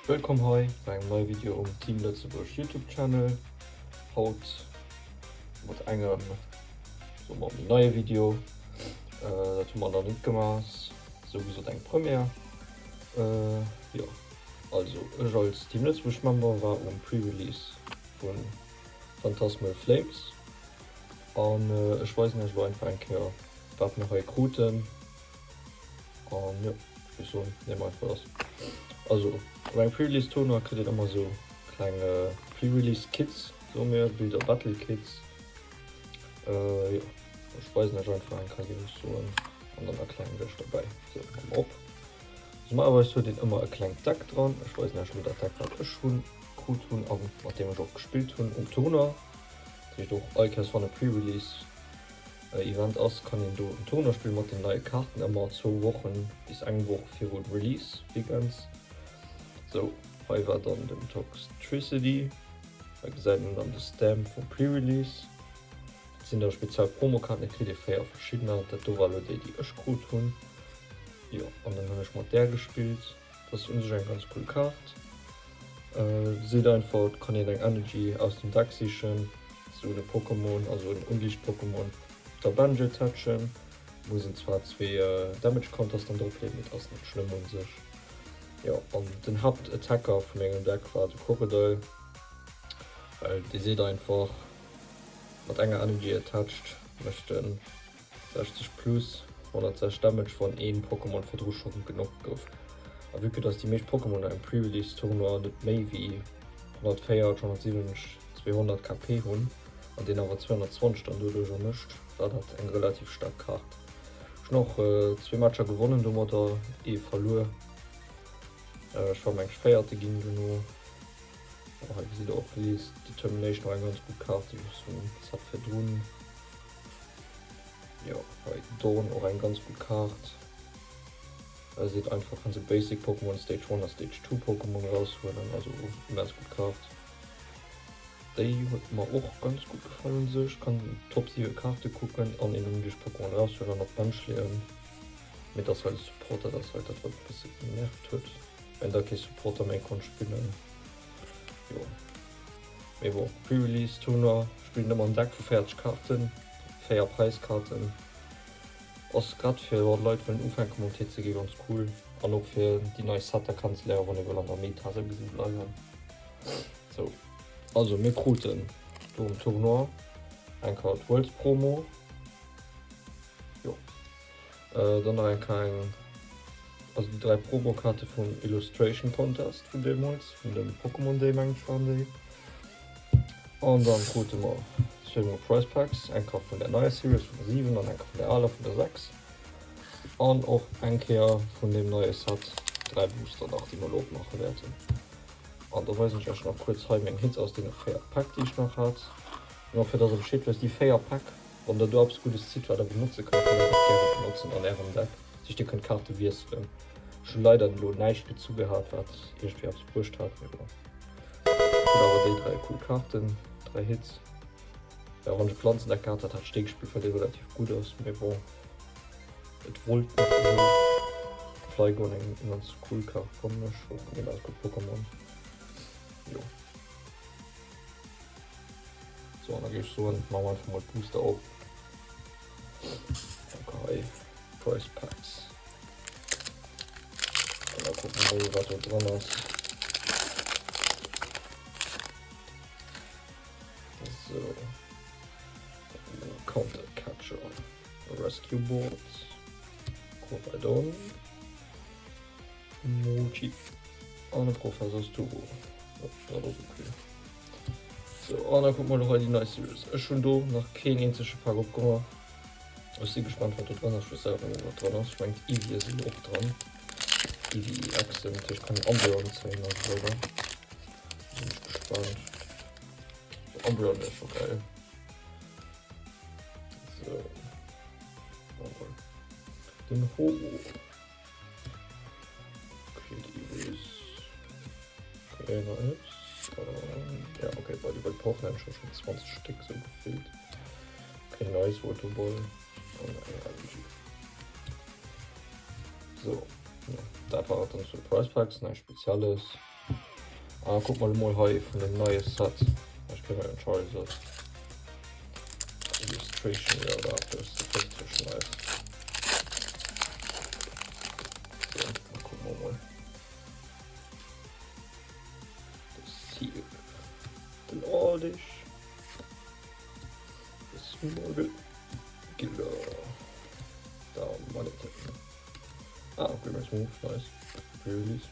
Willkommen heute bei einem neuen Video um Team Lützeburg YouTube-Channel. Heute mit einem so mal ein neues Video. Das haben wir noch nicht gemacht, sowieso dein Premiere. Ja, also ich als Team Lützeburg-Member war Pre-Release von Phantasmal Flames. Und ich weiß nicht, wo einfach ein Kerl was mir rekruten. Und ja, wieso nehmen wir einfach das. Also beim Pre-Release-Toner kriegt ihr immer so kleine Pre-Release-Kits, so mehr Bilder Battle-Kits. Ja, ich weiß nicht, einfach ein kann ich so einen anderen kleinen Wäsch dabei. So, komm auf. Also normalerweise hat den immer ein kleinen Tag dran. Ich weiß nicht, wie der Tag war ich schon gut tun, aber nachdem ich auch gespielt habe um Toner, ich doch alles von der Pre-Release Event aus, kann ich do ein Toner spielen mit den neuen Karten immer 2 Wochen bis eine Woche für den Release Weekends. So, heute war dann den Toxtricity, gesagt dann das Stamp vom Pre-Release. Das sind da speziell Promokarten, ich kriege für verschiedene, das war die ich gut tun. Ja, und dann habe ich mit der gespielt. Das ist uns eine ganz coole Karte. Seht einfach, kann ihr den Energy aus dem Deck sichern, so eine Pokémon, also ein Unlicht-Pokémon, der Banjo touchen. Wo sind zwar 2 Damage-Counters dann drauflegen, das ist nicht schlimm und sich. Ja, und den Hauptattacker von meinem Deck war der Crocodile, weil die seht einfach mit einer Energy attached, möchten 60 plus 160 Damage von 1 Pokémon für 3 Stunden genug drauf. Aber wirklich, dass die meisten Pokémon im Pre-Release-Tour nicht mehr wie 104, 170, 200 KP haben und den aber 220 dann dadurch mischt. Das hat eine relativ starke Karte. Ich habe noch 2 Matcher gewonnen, du hast da verloren. Ich war mein Feierte ging genau. Wie sie auch gelesen, Determination war eine ganz gute Karte, das hat verdrungen. Ja, Dawn auch eine ganz gute Karte. Sieht einfach von so Basic Pokémon Stage 1 und Stage 2 Pokémon rausholen, also eine ganz gute Karte. Die hat mir auch ganz gut gefallen. Ich kann Top 7 Karte gucken und in Englisch Pokémon rausholen und noch Bunch lernen. Mit das als Supporter, das halt etwas ein bisschen genervt wird. Wenn da kein Supporter mehr kann spielen. Ja. Aber Pre-Release Toner spielen immer ein Deck für 40 Karten, fair Preiskarten. Das gerade für Leute, die anfangen kommen, TCG ganz cool. Und auch für die neue Sata kannst du lernen, wenn ich an der Meta so gesehen bleiben. So. Also, wir kruten im Tournoi ein Card Worlds Promo. Ja. Dann ein also die 3 Promo-Karte von Illustration Contest von dem Pokémon Day manchmal. Und dann kruten wir 2 Price Packs, ein Kauf von der neuen Series von der 7 und ein Kauf von der Ala von der 6. Und auch ein Kehr von dem neuen Set 3 Booster nach die Monolog machen werden. Und da weiß ich auch noch kurz Heiming Hits aus den Fair Pack, die ich noch hat. Nur für das steht, was die Fair Pack, und da du absolut gutes Zit weiter benutzen kannst, kann ich benutzen an ihrem Deck. Sich die Karte wirst schon leider nur nicht zugehört hat, irgendwie aufs Brust hat. Aber die 3 cool Karten, 3 Hits. Ja, wenn die Pflanzen der Karte hat, Stegspiel für die relativ gut aus. Mir war es wollte Flygon in ganz cool Karte kommen, und ganz gut Pokémon. Jo. So, dann gehe ich so und mache einfach mal Booster auf. Okay, Price Packs. Und dann gucken wir mal, was da drin ist. So. Counter Catcher. Rescue Boards. Koradon. Mochi. Und ein Professors Turbo. Oh, das ist okay. So, und dann gucken wir noch mal die neue Series. Ist schon da, noch kein einziger Pack abgemacht. Ich bin gespannt, was da dran ist. Ich weiß selber nicht, was dran ist. Ich meine, Eevee ist auch dran. Eevee Accent, ich kann Umbreon zeigen, also selber. Bin ich gespannt. Umbreon ist schon geil. So. Den Ho. Okay, die Eevee ist kleiner ist. Ja, okay, weil die brauchen schon 20 Stück so gefehlt. Okay, nice Waterball und ein LG. So, ja, da war dann so Price Packs, ein Spezielles. Guck mal hier von dem neuen Set. Ich kann mir entscheiden, so. Illustration, ja, da ist das richtig nice. So, mal gucken wir mal. Das hier. Den Ordisch. Das Model. Genau. Da, meine Technik. Okay, ganz smooth, nice. Release.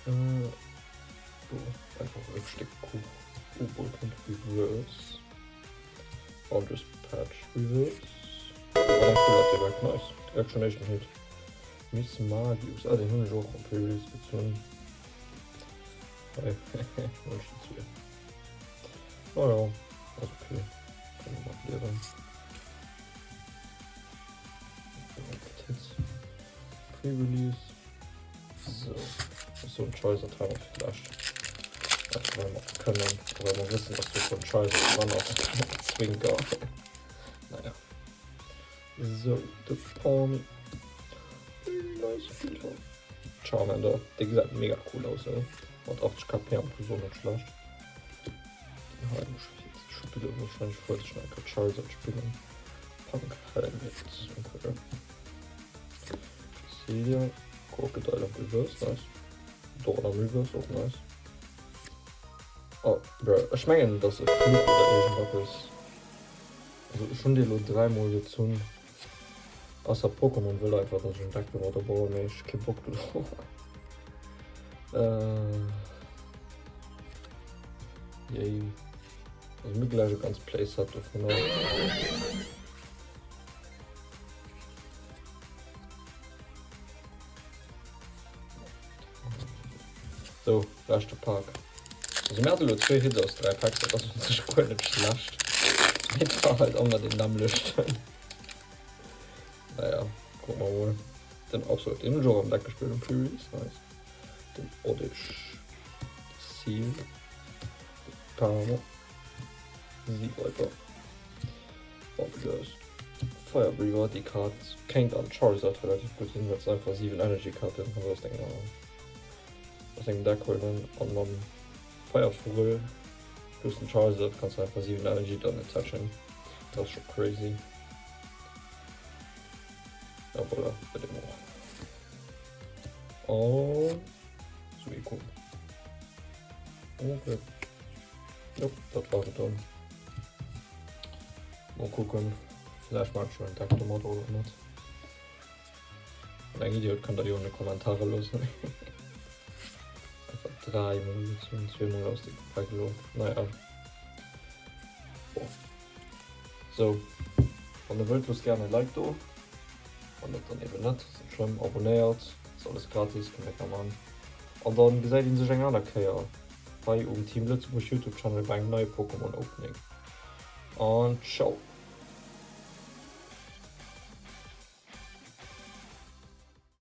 So, einfach ein Stück U-Boot und Reverse. Und das Patch Reverse. Dann cool, direkt nice. Actionation Hit. Miss Magius. Den habe ich auch auf Release gezogen. Hey, und steht's wieder. Oh ja, also okay. Kann ich mal lernen. Pre-Release. So ein Choice-Teil vielleicht. Also wenn wir können, aber wir wissen, dass wir von Choice dran auf Zwinker. Naja. So, der Pony. Nice Filter. Charmander. Der sieht mega cool aus, ja. Und 80 KP am so nicht schlecht. Ja, ich spiele wahrscheinlich voll schnell Charizard spielen. Punk Helmet. Okay. Celia. Crocodile auf Reverse, nice. Dora Reverse, auch nice. Oh, bro, ich meine, dass es Flug oder irgendwas ist. Also schon die nur 3 Mal gezogen. Außer Pokémon will einfach, dass ich einen Deck bin oder baue, aber ich kein Bock drauf. Yay. Also mir gleich ein ganz Playset davon. So, letzter Park. Also mir hatte nur 2 Hits aus 3 Packs, das ist sich gut nicht schlecht. Jetzt war halt auch mal den Namen löscht. Naja, gucken wir mal. Dann auch so den Joe am Deck gespielt und Furies, nice. Den Oddish, Seal, Paramo, Siegräuber, Obvious, Fire Breather, die Karte, kennt an Charizard relativ gut hin, weil es einfach 7 Energy Karte ist, was denke ich. Was denke Deck holen und dann Feuervogel plus ein Charizard kannst du einfach 7 Energy dann nicht touchen. Das ist schon crazy. Ja, voilà, bei dem auch. Und so cool. Okay. Ja, das war es dann. Mal gucken. Vielleicht mag ich schon einen Tag Tomat oder nicht. Wenn ein Idiot kann da hier eine Kommentare losen. Einfach 3 Munition, 2 Mal aus dem Packlo. Naja. Boah. So. Wenn du willst, gerne ein Like da. Und das dann eben nicht. Ist schlimm. Abonniert. Ist alles gratis. Kann man. Und dann seid ihr in sich ein anderer Kehr. Bei Team Lützburg YouTube-Channel bei einem neuen Pokémon Opening. Und ciao.